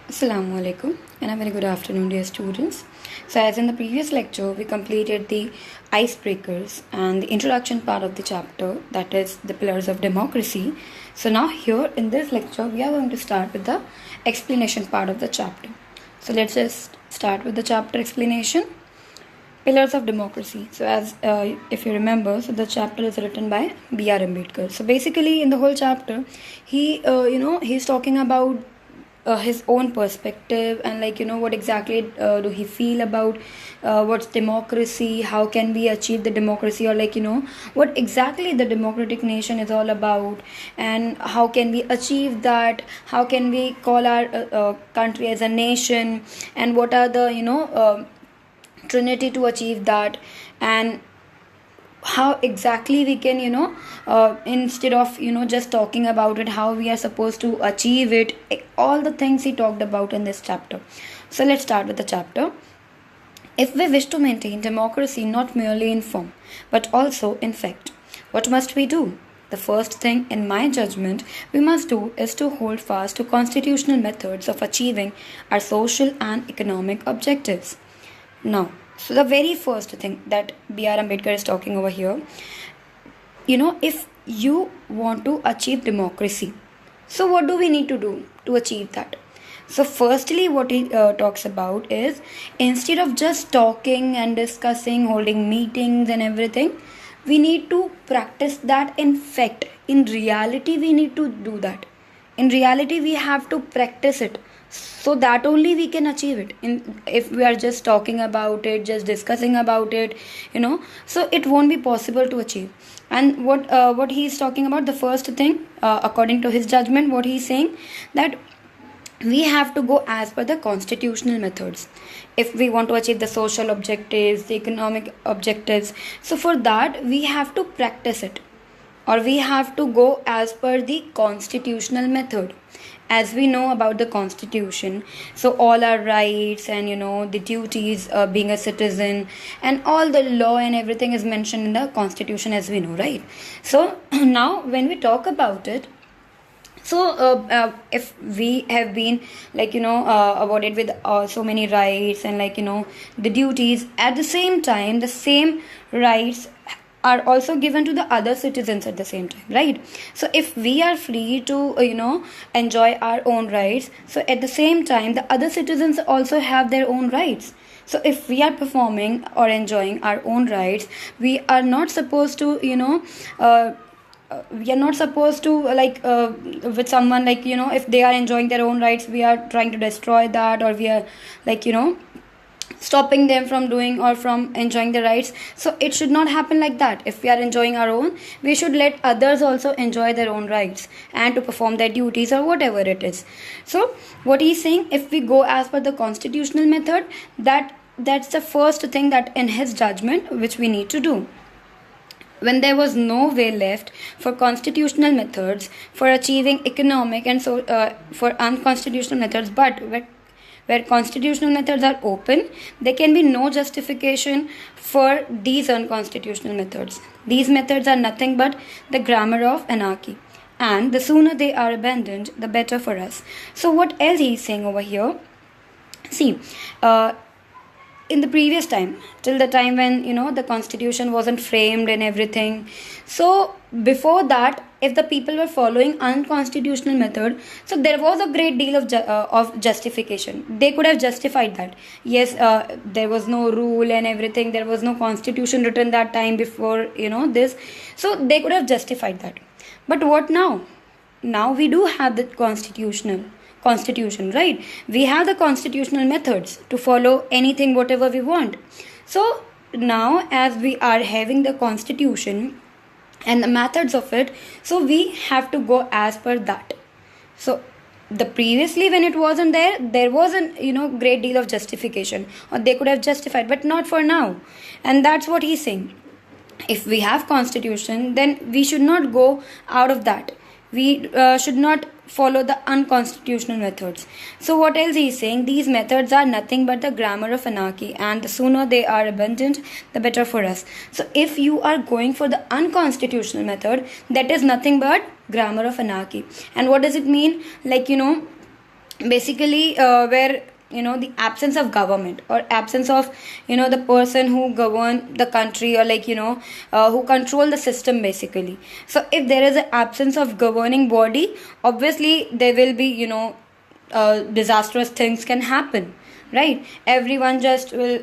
Assalamu alaikum and a very good afternoon, dear students. So, as in the previous lecture, we completed the icebreakers and the introduction part of the chapter, that is the pillars of democracy. So, now here in this lecture, we are going to start with the explanation part of the chapter. So, let's just start with the chapter explanation. Pillars of democracy. So, as if you remember, so the chapter is written by B.R. Ambedkar. So, basically, in the whole chapter, he's talking about his own perspective and what exactly do he feel about what's democracy, how can we achieve the democracy, or what exactly the democratic nation is all about, and how can we achieve that, how can we call our country as a nation, and what are the trinity to achieve that, and how exactly we can instead of just talking about it, how we are supposed to achieve it, all the things he talked about in this chapter. So let's start with the chapter. If we wish to maintain democracy not merely in form but also in fact, what must we do? The first thing, in my judgment, we must do is to hold fast to constitutional methods of achieving our social and economic objectives. Now, so the very first thing that B.R. Ambedkar is talking over here, if you want to achieve democracy, so what do we need to do to achieve that? So firstly, what he talks about is, instead of just talking and discussing, holding meetings and everything, we need to practice that in fact. In reality, we need to do that. In reality, we have to practice it, so that only we can achieve it. If we are just talking about it, just discussing about it, so it won't be possible to achieve. And what he is talking about, the first thing, according to his judgment, what he is saying, that we have to go as per the constitutional methods if we want to achieve the social objectives, the economic objectives. So for that, we have to practice it, or we have to go as per the constitutional method. As we know about the constitution, so all our rights and the duties, being a citizen, and all the law and everything is mentioned in the constitution, as we know, right? So now when we talk about it, so if we have been awarded with so many rights and the duties, at the same time the same rights are also given to the other citizens at the same time, right? So if we are free to enjoy our own rights, so at the same time the other citizens also have their own rights. So if we are performing or enjoying our own rights, we are not supposed to we are not supposed to with someone, if they are enjoying their own rights, we are trying to destroy that, or we are stopping them from doing or from enjoying the rights. So it should not happen like that. If we are enjoying our own, we should let others also enjoy their own rights and to perform their duties or whatever it is. So what he's saying, if we go as per the constitutional method, that's the first thing that in his judgment which we need to do. When there was no way left for constitutional methods for achieving economic and for unconstitutional methods, but where constitutional methods are open, there can be no justification for these unconstitutional methods. These methods are nothing but the grammar of anarchy, and the sooner they are abandoned, the better for us. So what else he is saying over here? See, in the previous time, till the time when the constitution wasn't framed and everything, so before that, if the people were following unconstitutional method, so there was a great deal of justification. They could have justified that, yes, there was no rule and everything, there was no constitution written that time before this, so they could have justified that. But what now? Now we do have the constitution, right? We have the constitutional methods to follow anything, whatever we want. So now, as we are having the constitution and the methods of it, so we have to go as per that. So the previously, when it wasn't there wasn't great deal of justification, or they could have justified, but not for now. And that's what he's saying. If we have constitution, then we should not go out of that. We should not follow the unconstitutional methods. So what else he is saying? These methods are nothing but the grammar of anarchy, and the sooner they are abandoned, the better for us. So if you are going for the unconstitutional method, that is nothing but grammar of anarchy. And what does it mean? basically where the absence of government or absence of the person who govern the country, or like who control the system basically. So if there is an absence of governing body, obviously there will be disastrous things can happen, right? Everyone just will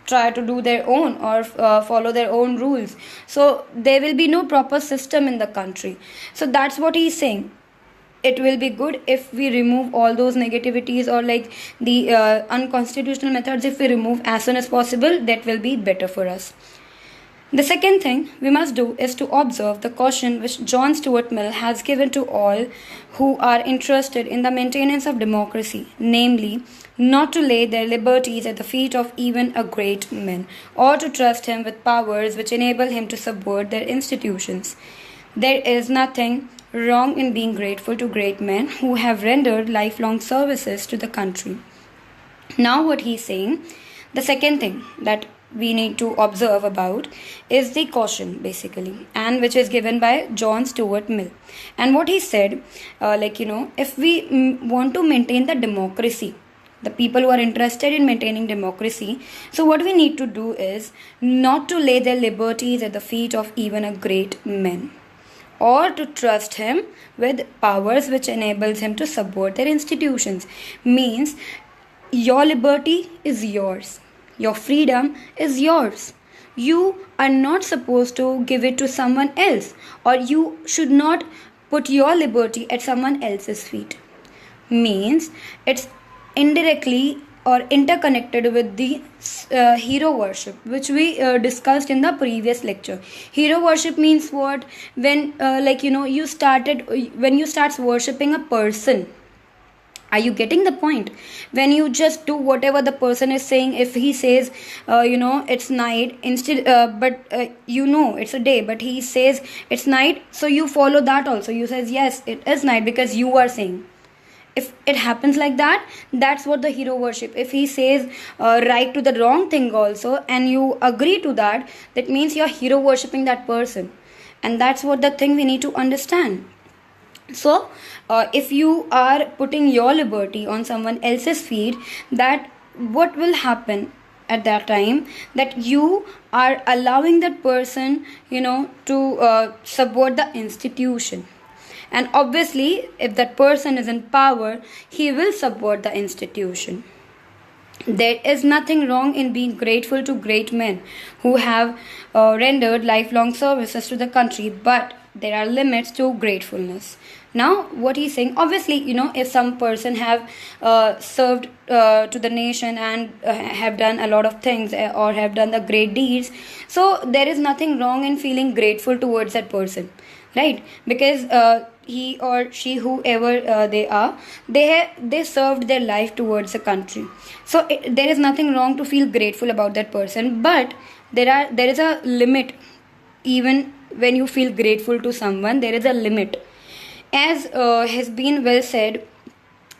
try to do their own, or follow their own rules, so there will be no proper system in the country. So that's what he's saying. It will be good if we remove all those negativities, or like the unconstitutional methods, if we remove as soon as possible, that will be better for us. The second thing we must do is to observe the caution which John Stuart Mill has given to all who are interested in the maintenance of democracy, namely, not to lay their liberties at the feet of even a great man, or to trust him with powers which enable him to subvert their institutions. There is nothing wrong in being grateful to great men who have rendered lifelong services to the country. Now, what he's saying, the second thing that we need to observe about is the caution basically, and which is given by John Stuart Mill. And what he said, if we want to maintain the democracy, the people who are interested in maintaining democracy, so what we need to do is not to lay their liberties at the feet of even a great man, or to trust him with powers which enables him to subvert their institutions. Means your liberty is yours, your freedom is yours. You are not supposed to give it to someone else, or you should not put your liberty at someone else's feet. Means it's indirectly or interconnected with the hero worship, which we discussed in the previous lecture. Hero worship means what? When you start worshipping a person. Are you getting the point? When you just do whatever the person is saying. If he says it's night, instead but it's a day, but he says it's night, so you follow that also. You says yes, it is night, because you are saying. If it happens like that, that's what the hero worship. If he says right to the wrong thing also, and you agree to that, that means you're hero worshipping that person. And that's what the thing we need to understand. So if you are putting your liberty on someone else's feet, that what will happen at that time, that you are allowing that person to subvert the institution. And obviously, if that person is in power, he will subvert the institution. There is nothing wrong in being grateful to great men who have rendered lifelong services to the country, but there are limits to gratefulness. Now, what he's saying, obviously, if some person have served to the nation and have done a lot of things, or have done the great deeds, so there is nothing wrong in feeling grateful towards that person, right? Because he or she, whoever they are, they served their life towards the country. So there is nothing wrong to feel grateful about that person, but there is a limit. Even when you feel grateful to someone, there is a limit. As has been well said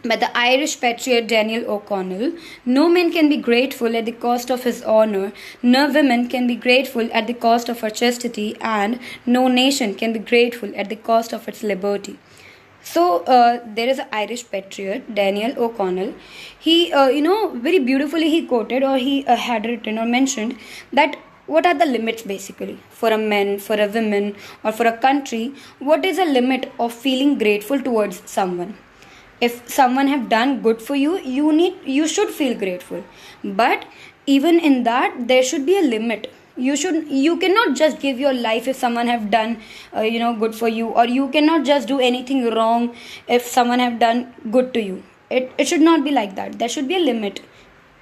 by the Irish patriot Daniel O'Connell, no man can be grateful at the cost of his honor, no woman can be grateful at the cost of her chastity, and no nation can be grateful at the cost of its liberty. So there is an Irish patriot, Daniel O'Connell. He, very beautifully he quoted, or he had written or mentioned that what are the limits basically for a man, for a woman, or for a country. What is a limit of feeling grateful towards someone? If someone have done good for you, you should feel grateful. But even in that, there should be a limit. You cannot just give your life if someone have done good for you, or you cannot just do anything wrong if someone have done good to you. It should not be like that. There should be a limit.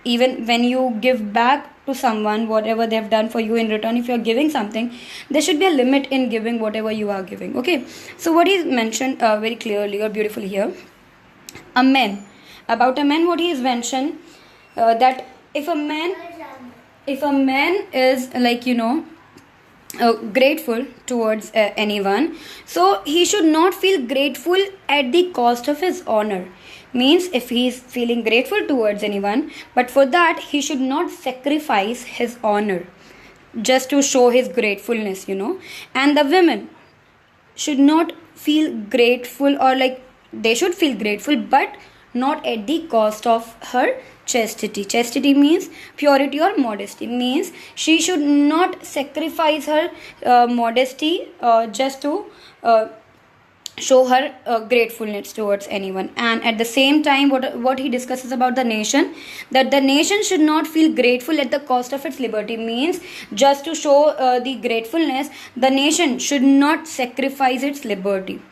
Even when you give back to someone whatever they have done for you in return, if you are giving something, there should be a limit in giving whatever you are giving. Okay, so what is mentioned very clearly or beautifully here, about a man, what he is mentioned, that if a man is grateful towards anyone, so he should not feel grateful at the cost of his honor. Means if he is feeling grateful towards anyone, but for that he should not sacrifice his honor just to show his gratefulness. And the women should not feel grateful, or they should feel grateful, but not at the cost of her chastity. Chastity means purity or modesty, means she should not sacrifice her modesty just to show her gratefulness towards anyone. And at the same time, what he discusses about the nation, that the nation should not feel grateful at the cost of its liberty, means just to show the gratefulness, the nation should not sacrifice its liberty.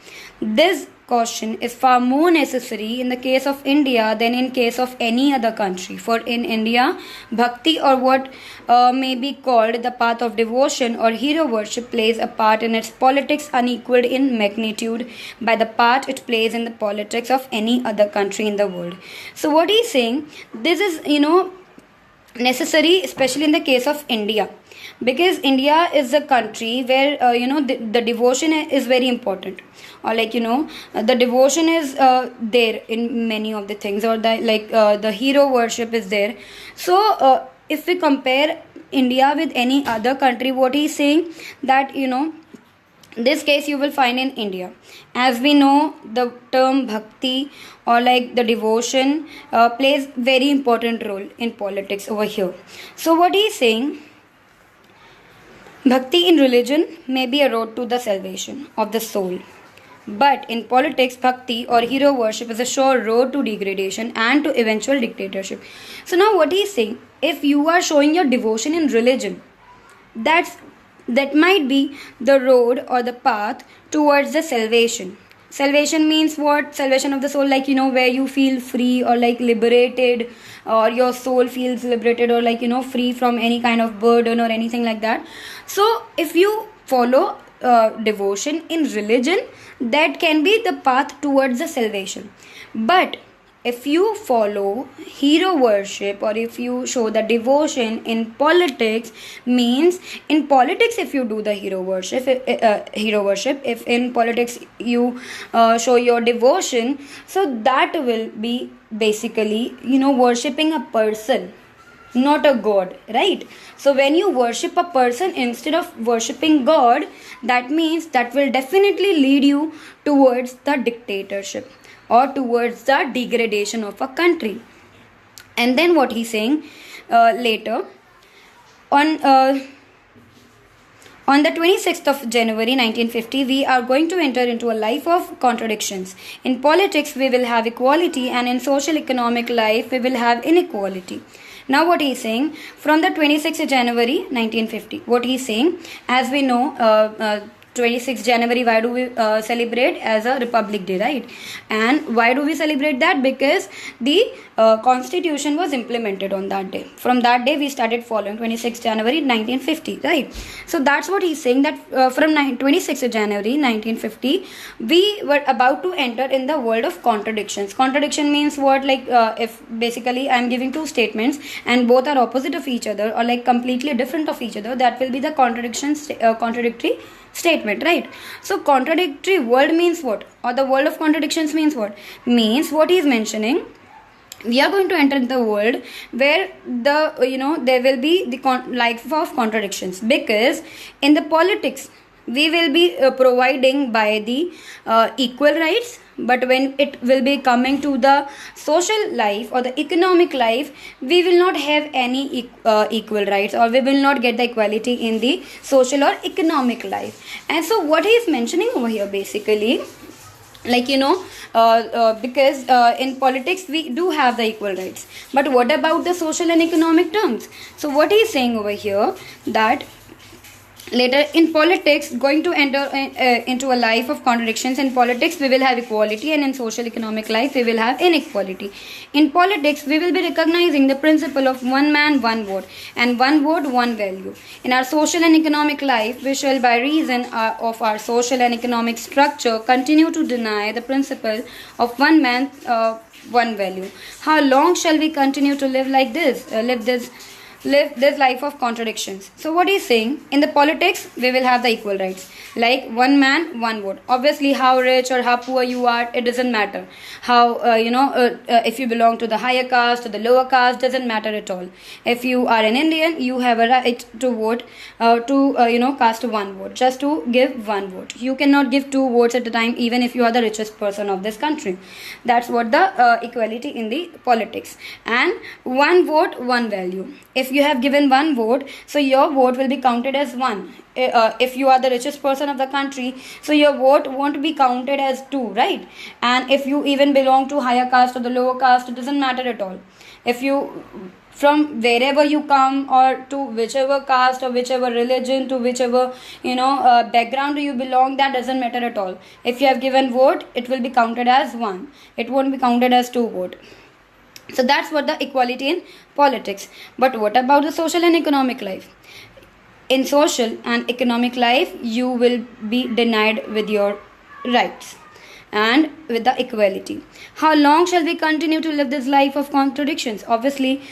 This caution is far more necessary in the case of India than in case of any other country. For in India, bhakti, or what may be called the path of devotion or hero worship, plays a part in its politics unequaled in magnitude by the part it plays in the politics of any other country in the world. So what he's saying, this is necessary, especially in the case of India, because India is a country where the devotion is very important, or the devotion is there in many of the things, or the hero worship is there. So if we compare India with any other country, what he's saying, that this case you will find in India. As we know, the term bhakti, or the devotion, plays very important role in politics over here. So what he is saying, bhakti in religion may be a road to the salvation of the soul, but in politics, bhakti or hero worship is a sure road to degradation and to eventual dictatorship. So now what he is saying, if you are showing your devotion in religion, that might be the road or the path towards the salvation. Salvation means what? Salvation of the soul, where you feel free, or liberated, or your soul feels liberated, or free from any kind of burden or anything like that. So if you follow devotion in religion, that can be the path towards the salvation. But if you follow hero worship, or if you show the devotion in politics, means in politics, if you do the hero worship, if in politics you show your devotion, so that will be basically worshipping a person, not a god, right? So when you worship a person instead of worshipping God, that means that will definitely lead you towards the dictatorship, or towards the degradation of a country. And then what he's saying later on the 26th of January 1950, we are going to enter into a life of contradictions. In politics, we will have equality, and in social economic life, we will have inequality. Now what he is saying, from the 26th January 1950, what he is saying, as we know, 26th January, why do we celebrate as a Republic Day, right? And why do we celebrate that? Because the constitution was implemented on that day. From that day, we started following 26th January 1950, right? So that's what he's saying, that from 26th January 1950, we were about to enter in the world of contradictions. Contradiction means what? If basically I'm giving two statements and both are opposite of each other, or completely different of each other, that will be the contradictory statement, right? So contradictory world means what? Or the world of contradictions means what? Means what he is mentioning, we are going to enter the world where there will be the life of contradictions, because in the politics we will be providing by the equal rights, but when it will be coming to the social life or the economic life, we will not have any equal rights, or we will not get the equality in the social or economic life. And so what he is mentioning over here, basically, because in politics we do have the equal rights, but what about the social and economic terms? So what he is saying over here, that later in politics, going to enter into a life of contradictions. In politics we will have equality, and in social economic life we will have inequality. In politics we will be recognizing the principle of one man one vote, and one vote one value. In our social and economic life, we shall, by reason of our social and economic structure, continue to deny the principle of one man one value. How long shall we continue to live like this, live this life of contradictions. So what he's saying, in the politics we will have the equal rights, like one man one vote. Obviously how rich or how poor you are, it doesn't matter. How if you belong to the higher caste or the lower caste, doesn't matter at all. If you are an Indian, you have a right to vote, to cast one vote, just to give one vote. You cannot give two votes at a time, even if you are the richest person of this country. That's what the equality in the politics. And one vote one value. If you have given one vote, so your vote will be counted as one. If you are the richest person of the country, so your vote won't be counted as two, right? And if you even belong to higher caste or the lower caste, it doesn't matter at all. If you, from wherever you come, or to whichever caste or whichever religion, to whichever background you belong, that doesn't matter at all. If you have given vote, it will be counted as one. It won't be counted as two vote. So that's what the equality in politics. But what about the social and economic life? In social and economic life, you will be denied with your rights and with the equality. How long shall we continue to live this life of contradictions? Obviously,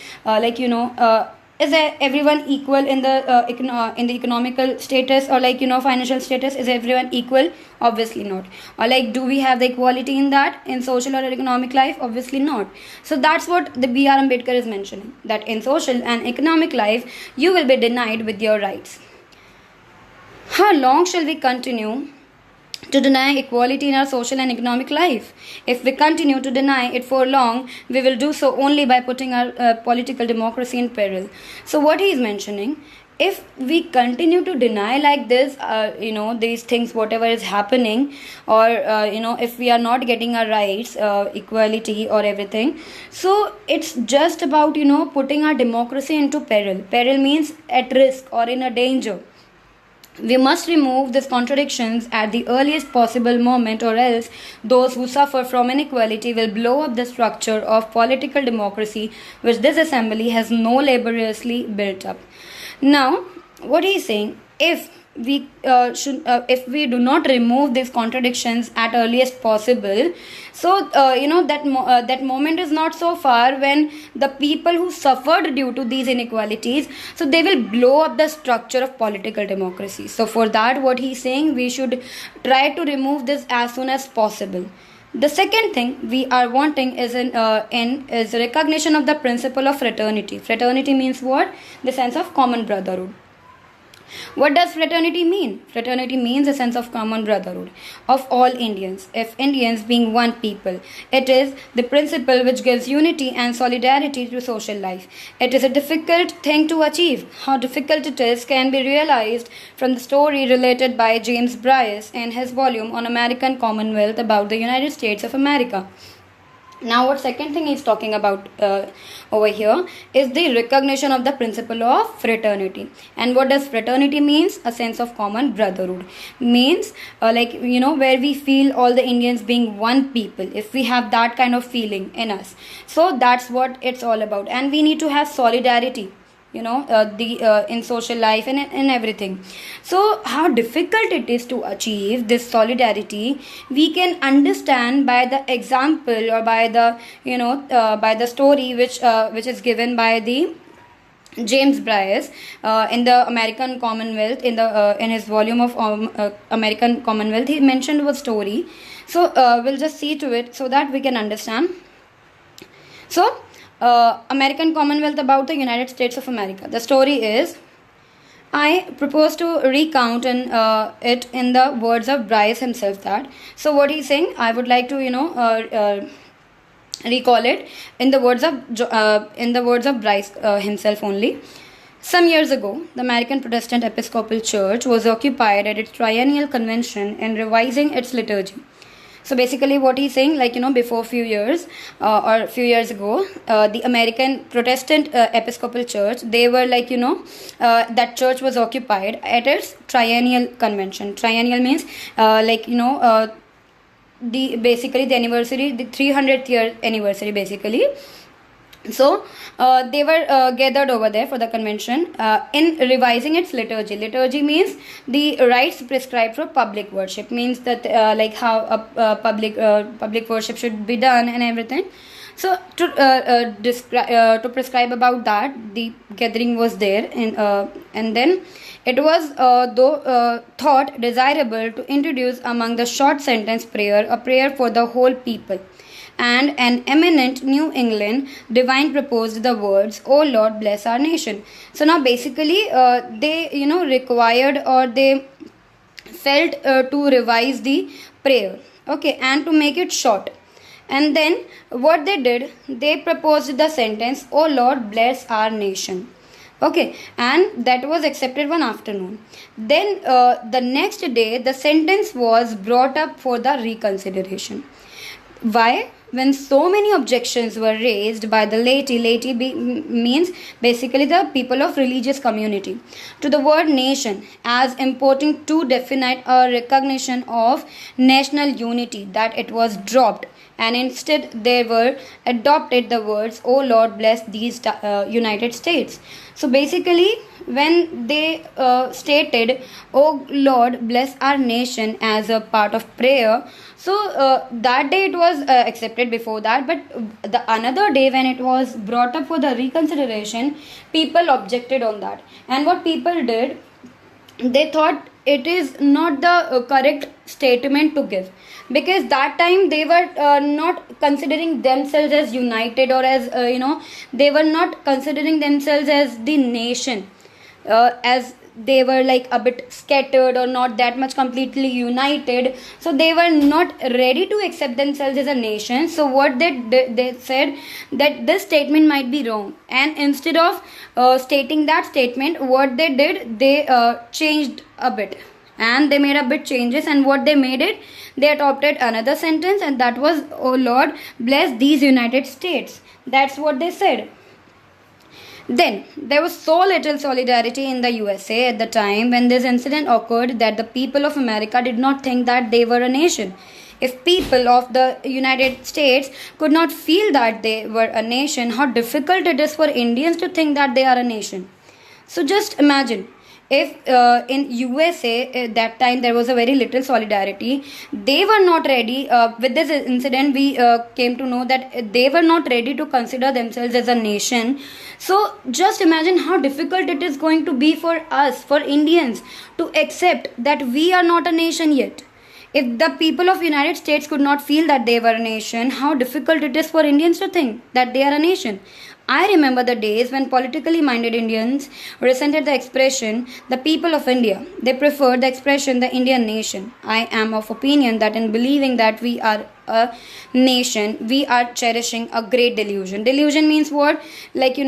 is everyone equal in the economical status, or financial status? Is everyone equal? Obviously not. Or do we have the equality in that, in social or economic life? Obviously not. So that's what the B.R. Ambedkar is mentioning, that in social and economic life you will be denied with your rights. How long shall we continue to deny equality in our social and economic life? If we continue to deny it for long, we will do so only by putting our political democracy in peril. So what he is mentioning, if we continue to deny like this, these things, whatever is happening, or if we are not getting our rights, equality or everything, so it's just about putting our democracy into peril. Peril means at risk or in a danger. We must remove these contradictions at the earliest possible moment, or else those who suffer from inequality will blow up the structure of political democracy which this assembly has so laboriously built up. Now, what he is saying, if we do not remove these contradictions at earliest possible, so that moment is not so far when the people who suffered due to these inequalities, so they will blow up the structure of political democracy. So for that, what he is saying, we should try to remove this as soon as possible. The second thing we are wanting is is recognition of the principle of fraternity. Fraternity means what? The sense of common brotherhood. What does fraternity mean? Fraternity means a sense of common brotherhood of all Indians. If Indians being one people, it is the principle which gives unity and solidarity to social life. It is a difficult thing to achieve. How difficult it is can be realized from the story related by James Bryce in his volume on American Commonwealth about the United States of America. Now, what second thing he's talking about over here is the recognition of the principle of fraternity. And what does fraternity means? A sense of common brotherhood. Means where we feel all the Indians being one people. If we have that kind of feeling in us, so that's what it's all about. And we need to have solidarity, in social life and in everything. So how difficult it is to achieve this solidarity, we can understand by the example, or by the story which is given by the James Bryce in the American Commonwealth, in his volume of American Commonwealth. He mentioned a story, so we'll just see to it so that we can understand. So American Commonwealth about the United States of America. The story is, I propose to recount it in the words of Bryce himself. So what he's saying, I would like to recall it in the words of Bryce himself only. Some years ago, the American Protestant Episcopal Church was occupied at its triennial convention in revising its liturgy. So basically what he's saying, before few years ago, the American Protestant Episcopal Church, they were that church was occupied at its triennial convention. Triennial means the anniversary, the 300th year anniversary basically. So they were gathered over there for the convention in revising its liturgy. Liturgy means the rites prescribed for public worship, means that how public worship should be done and everything. So to prescribe about that, the gathering was there, and then it was thought desirable to introduce among the short sentence prayer a prayer for the whole people. And an eminent New England divine proposed the words, "O Lord, bless our nation." So now basically, they required, or they felt to revise the prayer, okay, and to make it short. And then what they did, they proposed the sentence, "Oh Lord, bless our nation." Okay, and that was accepted one afternoon. Then the next day, the sentence was brought up for the reconsideration. Why? When so many objections were raised by the laity means basically the people of religious community, to the word nation as importing too definite a recognition of national unity, that it was dropped, and instead they were adopted the words, "Oh Lord, bless these United States." So basically, when they stated, "Oh Lord, bless our nation" as a part of prayer, so that day it was accepted before that, but the another day when it was brought up for the reconsideration, people objected on that. And what people did, they thought it is not the correct statement to give, because that time they were not considering themselves as united, or as they were not considering themselves as the nation, as they were like a bit scattered or not that much completely united, so they were not ready to accept themselves as a nation. So what they said, that this statement might be wrong, and instead of stating that statement, what they did, they changed a bit, and they made a bit changes. And what they made it, they adopted another sentence, and that was, "Oh Lord, bless these United States." That's what they said. Then there was so little solidarity in the USA at the time when this incident occurred, that the people of America did not think that they were a nation. If people of the United States could not feel that they were a nation, how difficult it is for Indians to think that they are a nation. So just imagine, if in USA at that time there was a very little solidarity, they were not ready. With this incident, we came to know that they were not ready to consider themselves as a nation. So just imagine how difficult it is going to be for us, for Indians, to accept that we are not a nation yet. If the people of United States could not feel that they were a nation, how difficult it is for Indians to think that they are a nation. I remember the days when politically minded Indians resented the expression, "the people of India." They preferred the expression, "the Indian nation." I am of opinion that in believing that we are a nation, we are cherishing a great delusion. Delusion means what? Like,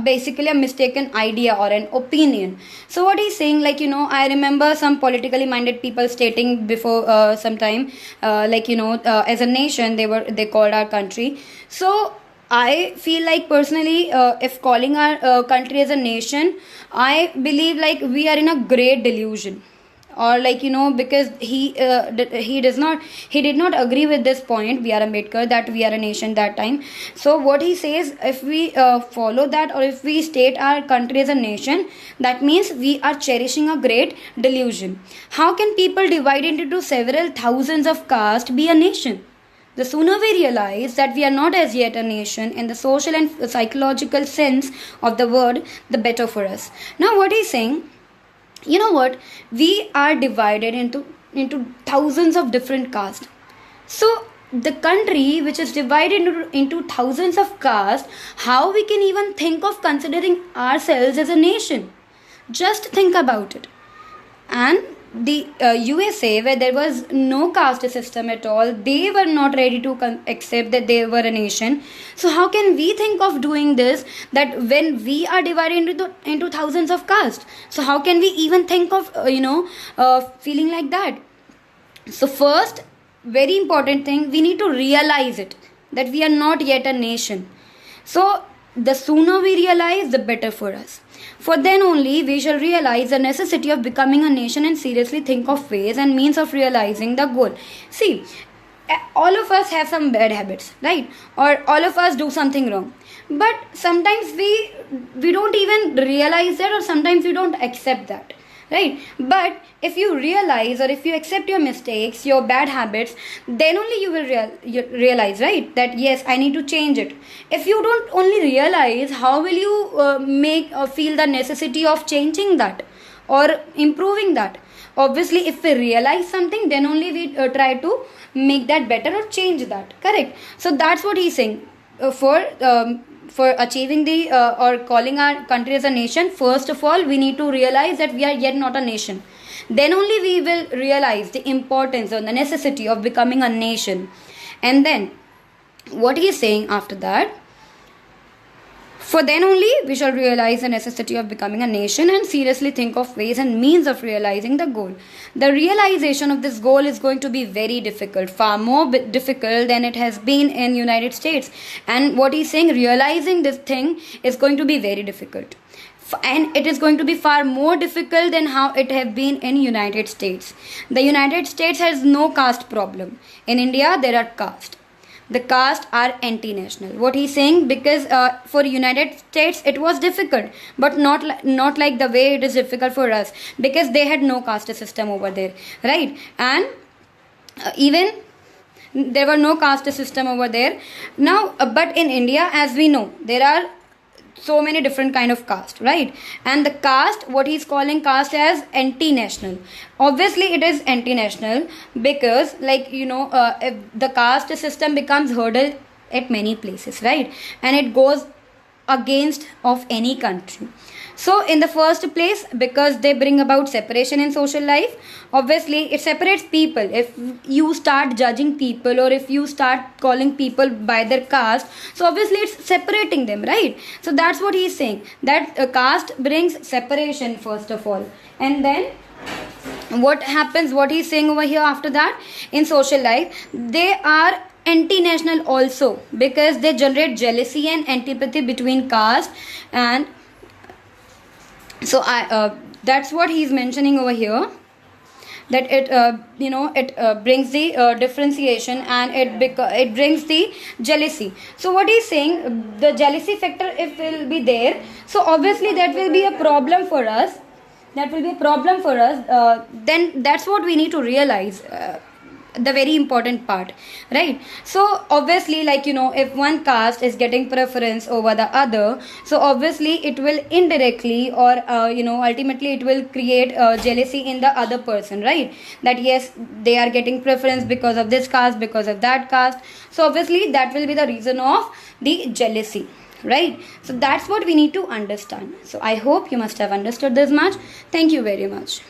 basically a mistaken idea or an opinion. So what he's saying, like, I remember some politically minded people stating before some time, as a nation, they called our country. So I feel like personally, if calling our country as a nation, I believe like we are in a great delusion, or because he did not agree with this point, B.R. Ambedkar, that we are a nation that time. So what he says, if we follow that, or if we state our country as a nation, that means we are cherishing a great delusion. How can people divided into several thousands of castes be a nation? The sooner we realize that we are not as yet a nation in the social and psychological sense of the word, the better for us. Now what he's saying, you know what, we are divided into thousands of different castes. So the country which is divided into thousands of castes, how we can even think of considering ourselves as a nation? Just think about it. And the USA, where there was no caste system at all, they were not ready to accept that they were a nation. So how can we think of doing this, that when we are divided into thousands of castes? So how can we even think of feeling like that? So first, very important thing, we need to realize it, that we are not yet a nation. So the sooner we realize, the better for us. For then only we shall realize the necessity of becoming a nation and seriously think of ways and means of realizing the goal. See, all of us have some bad habits, right? Or all of us do something wrong. But sometimes we don't even realize that, or sometimes we don't accept that, right? But if you realize, or if you accept your mistakes, your bad habits, then only you will realize, right, that yes, I need to change it. If you don't only realize, how will you make feel the necessity of changing that or improving that? Obviously, if we realize something, then only we try to make that better or change that, correct? So that's what he's saying. For achieving the or calling our country as a nation, first of all we need to realize that we are yet not a nation. Then only we will realize the importance or the necessity of becoming a nation. And then what he is saying after that, for then only we shall realize the necessity of becoming a nation and seriously think of ways and means of realizing the goal. The realization of this goal is going to be very difficult, far more difficult than it has been in United States. And what he's saying, realizing this thing is going to be very difficult. And it is going to be far more difficult than how it have been in United States. The United States has no caste problem. In India, there are caste. The caste are anti-national. What he's saying, because for United States it was difficult, but not like the way it is difficult for us, because they had no caste system over there, right? And even there were no caste system over there. Now, but in India, as we know, there are so many different kind of caste, right? And the caste, what he's calling caste as anti-national. Obviously it is anti-national because, like, if the caste system becomes hurdle at many places, right? And it goes against of any country. So in the first place, because they bring about separation in social life, obviously it separates people. If you start judging people, or if you start calling people by their caste, so obviously it's separating them, right? So that's what he's saying, that caste brings separation first of all. And then what happens, what he's saying over here after that, in social life they are anti-national also, because they generate jealousy and antipathy between caste. And so that's what he's mentioning over here, that it brings the differentiation, and it brings the jealousy. So what he's saying, the jealousy factor, if will be there, so obviously that will be a problem for us. Then that's what we need to realize, the very important part, right? So obviously, like, if one caste is getting preference over the other, so obviously it will indirectly, or ultimately it will create jealousy in the other person, right? That yes, they are getting preference because of this caste, because of that caste. So obviously that will be the reason of the jealousy, right? So that's what we need to understand. So I hope you must have understood this much. Thank you very much.